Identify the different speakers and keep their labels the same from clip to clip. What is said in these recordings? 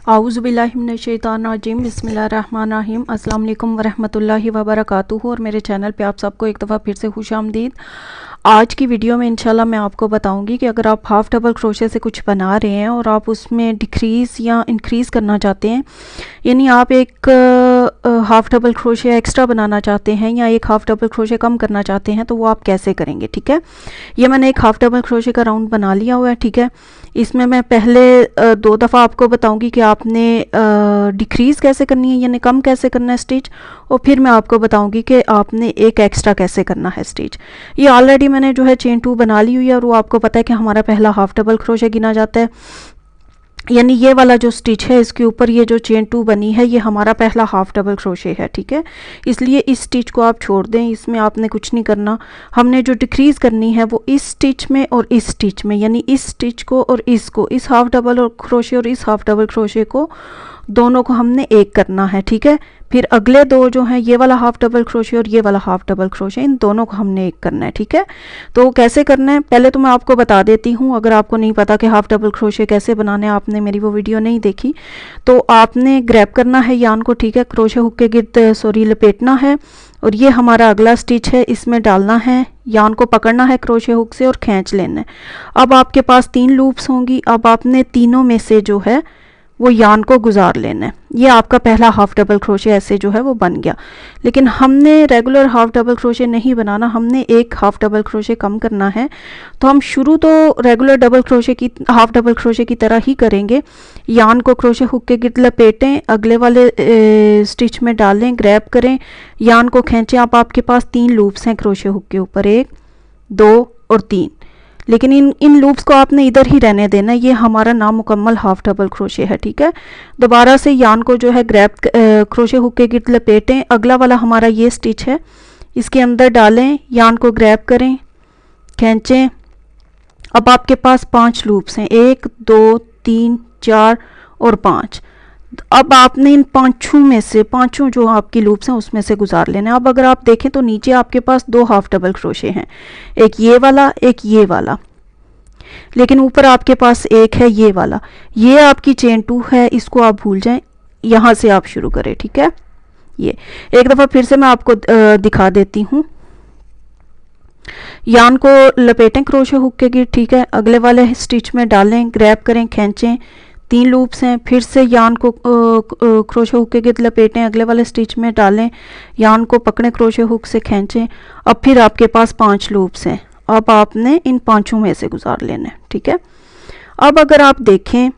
Speaker 1: आऊज़ुबिल्लाहिमिनश्शैतानिर्रजीम बिस्मिल्लाहिर्रहमानिर्रहीम अस्सलाम वालेकुम वरहमतुल्लाहि वबरकातुहू। और मेरे चैनल पे आप सबको एक दफ़ा फिर से खुशामदीद। आज की वीडियो में इंशाल्लाह मैं आपको बताऊंगी कि अगर आप हाफ़ डबल क्रोशे से कुछ बना रहे हैं और आप उसमें डिक्रीज़ या इंक्रीज़ करना चाहते हैं, यानी आप एक हाफ़ डबल क्रोशे एक्स्ट्रा बनाना चाहते हैं या एक हाफ़ डबल क्रोशे कम करना चाहते हैं, तो वो आप कैसे करेंगे। ठीक है, ये मैंने एक हाफ़ डबल क्रोशे का राउंड बना लिया हुआ है। ठीक है, इसमें मैं पहले 2 दफ़ा आपको बताऊंगी कि आपने डिक्रीज़ कैसे करनी है, यानी कम कैसे करना है स्टिच, और फिर मैं आपको बताऊंगी कि आपने एक एक्स्ट्रा कैसे करना है स्टिच। ये ऑलरेडी मैंने जो है चेन 2 बना ली हुई है और वो आपको पता है कि हमारा पहला हाफ़ डबल क्रोशे गिना जाता है, यानी ये वाला जो स्टिच है इसके ऊपर ये जो चेन 2 बनी है ये हमारा पहला हाफ़ डबल क्रोशे है। ठीक है, इसलिए इस स्टिच को आप छोड़ दें, इसमें आपने कुछ नहीं करना। हमने जो डिक्रीज़ करनी है वो इस स्टिच में और इस स्टिच में, यानी इस स्टिच को और इसको, इस हाफ़ डबल क्रोशे और इस हाफ़ डबल क्रोशे को, दोनों को हमने एक करना है। ठीक है, फिर अगले दो जो हैं, ये वाला हाफ़ डबल क्रोशे और ये वाला हाफ़ डबल क्रोशे, इन दोनों को हमने एक करना है। ठीक है, तो कैसे करना है पहले तो मैं आपको बता देती हूँ। अगर आपको नहीं पता कि हाफ़ डबल क्रोशे कैसे बनाने, आपने मेरी वो वीडियो नहीं देखी, तो आपने ग्रैब करना है यान को। ठीक है, क्रोशे हुक के गिर्द लपेटना है और ये हमारा अगला स्टिच है, इसमें डालना है, यान को पकड़ना है क्रोशे हुक से और खींच लेना है। अब आपके पास 3 लूप्स होंगी। अब आपने तीनों में से जो है वो यान को गुजार लेना है। ये आपका पहला हाफ़ डबल क्रोशे ऐसे जो है वो बन गया। लेकिन हमने रेगुलर हाफ़ डबल क्रोशे नहीं बनाना, हमने एक हाफ़ डबल क्रोशे कम करना है। तो हम शुरू तो रेगुलर डबल क्रोशे की, हाफ़ डबल क्रोशे की तरह ही करेंगे। यान को क्रोशे हुक के गिर्द लपेटें, अगले वाले स्टिच में डालें, ग्रैब करें, यान को खींचें। अब आपके पास 3 लूप्स हैं क्रोशे हुक के ऊपर, 1, 2 और 3। लेकिन इन लूप्स को आपने इधर ही रहने देना, ये हमारा नामुकम्मल हाफ़ डबल क्रोशे है। ठीक है, दोबारा से यान को जो है ग्रैब क्रोशे हुक के गिर्द लपेटें, अगला वाला हमारा ये स्टिच है, इसके अंदर डालें, यान को ग्रैब करें, खींचें। अब आपके पास 5 लूप्स हैं, 1, 2, 3, 4 और 5। अब आपने इन पांचों में से, पांचों जो आपकी लूप्स हैं उसमें से गुजार लेना है। अब अगर आप देखें तो नीचे आपके पास 2 हाफ़ डबल क्रोशे हैं, एक ये वाला, एक ये वाला, लेकिन ऊपर आपके पास एक है ये वाला। ये आपकी चेन 2 है, इसको आप भूल जाएं, यहां से आप शुरू करें। ठीक है, ये एक दफ़ा फिर से मैं आपको दिखा देती हूँ। यान को लपेटें क्रोशे हुक के गिर्द। ठीक है, अगले वाले स्टिच में डालें, ग्रैब करें, खींचें। 3 लूप्स हैं, फिर से यान को क्रोशे हुक के गिर्द लपेटें, अगले वाले स्टिच में डालें, यान को पकड़ें, क्रोशे हुक से खींचें। अब फिर आपके पास 5 लूप्स हैं। अब आपने इन पांचों में से गुजार लेना है। ठीक है, अब अगर आप देखें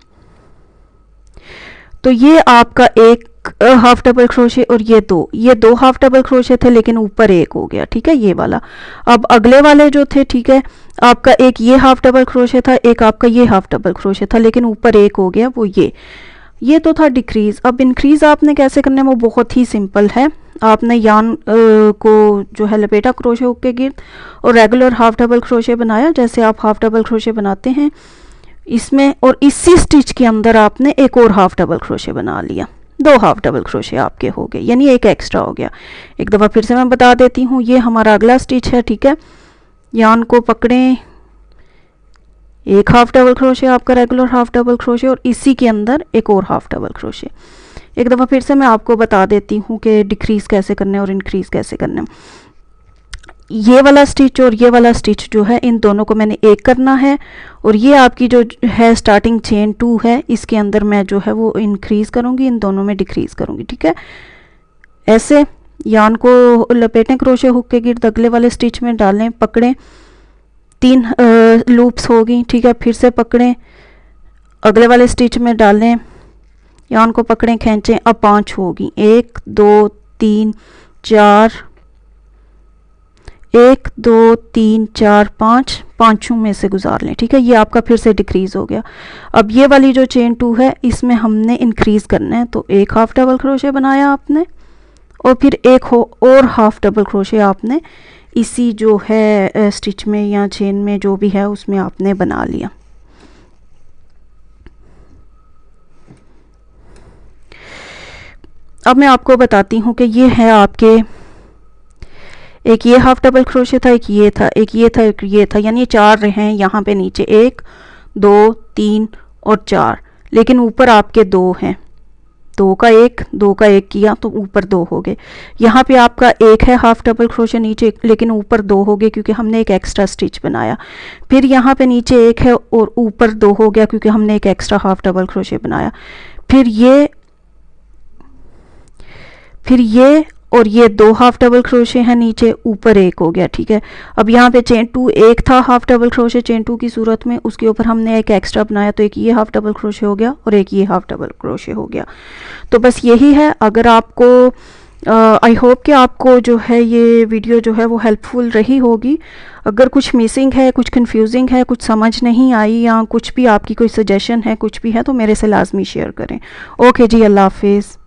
Speaker 1: तो ये आपका एक हाफ़ डबल क्रोशे और ये 2 हाफ़ डबल क्रोशे थे, लेकिन ऊपर एक हो गया। ठीक है, ये वाला। अब अगले वाले जो थे, ठीक है, आपका एक ये हाफ़ डबल क्रोशे था, एक आपका ये हाफ़ डबल क्रोशे था, लेकिन ऊपर एक हो गया, वो ये तो था डिक्रीज़। अब इंक्रीज़ आपने कैसे करना है, वो बहुत ही सिंपल है। आपने यान को जो है लपेटा क्रोशे हुक के गिर्द और रेगुलर हाफ़ डबल क्रोशे बनाया जैसे आप हाफ़ डबल क्रोशे बनाते हैं इसमें, और इसी स्टिच के अंदर आपने एक और हाफ़ डबल क्रोशे बना लिया। 2 हाफ़ डबल क्रोशे आपके हो गए, यानी एक एक्स्ट्रा हो गया। एक दफ़ा फिर से मैं बता देती हूँ, ये हमारा अगला स्टिच है। ठीक है, यान को पकड़ें, एक हाफ़ डबल क्रोशे आपका रेगुलर हाफ़ डबल क्रोशे और इसी के अंदर एक और हाफ़ डबल क्रोशे। एक दफ़ा फिर से मैं आपको बता देती हूँ कि डिक्रीज़ कैसे करने और इंक्रीज़ कैसे करने। ये वाला स्टिच और ये वाला स्टिच जो है, इन दोनों को मैंने एक करना है, और ये आपकी जो है स्टार्टिंग चेन 2 है, इसके अंदर मैं जो है वो इंक्रीज़ करूँगी, इन दोनों में डिक्रीज़ करूँगी। ठीक है, ऐसे यान को लपेटें क्रोशे हुक के गिर्द, अगले वाले स्टिच में डालें, पकड़ें, 3 लूप्स होगी। ठीक है, फिर से पकड़ें, अगले वाले स्टिच में डालें, यान को पकड़ें, खींचें। अब 5 होगी, 1, 2, 3, 4, 1, 2, 3, 4, 5, पांचों में से गुजार लें। ठीक है, ये आपका फिर से डिक्रीज़ हो गया। अब ये वाली जो चेन 2 है इसमें हमने इंक्रीज़ करना है, तो एक हाफ़ डबल क्रोशे बनाया आपने और फिर एक और हाफ़ डबल क्रोशे आपने इसी जो है स्टिच में या चेन में जो भी है उसमें आपने बना लिया। अब मैं आपको बताती हूँ कि ये है आपके, एक ये हाफ़ डबल क्रोशे था, एक ये था, एक ये था, एक ये था, यानी 4 रहे हैं यहाँ पे नीचे, 1, 2, 3 और 4। लेकिन ऊपर आपके 2 हैं, 2 का 1 2 का 1 किया तो ऊपर 2 हो गए। यहाँ पे आपका 1 है हाफ डबल क्रोशे नीचे, लेकिन ऊपर 2 हो गए क्योंकि हमने एक एक्स्ट्रा स्टिच बनाया। फिर यहाँ पे नीचे 1 है और ऊपर 2 हो गया क्योंकि हमने एक एक्स्ट्रा हाफ डबल क्रोशे बनाया। फिर ये और ये 2 हाफ डबल क्रोशे हैं नीचे, ऊपर 1 हो गया। ठीक है, अब यहाँ पे चेन 2 एक था हाफ डबल क्रोशे चेन 2 की सूरत में, उसके ऊपर हमने एक एक्स्ट्रा बनाया तो एक ये हाफ डबल क्रोशे हो गया और एक ये हाफ डबल क्रोशे हो गया। तो बस यही है। अगर आपको आई होप कि आपको जो है ये वीडियो जो है वो हेल्पफुल रही होगी। अगर कुछ मिसिंग है, कुछ कंफ्यूजिंग है, कुछ समझ नहीं आई या कुछ भी आपकी कोई सजेशन है, कुछ भी है तो मेरे से लाजमी शेयर करें। ओके जी, अल्लाह हाफिज़।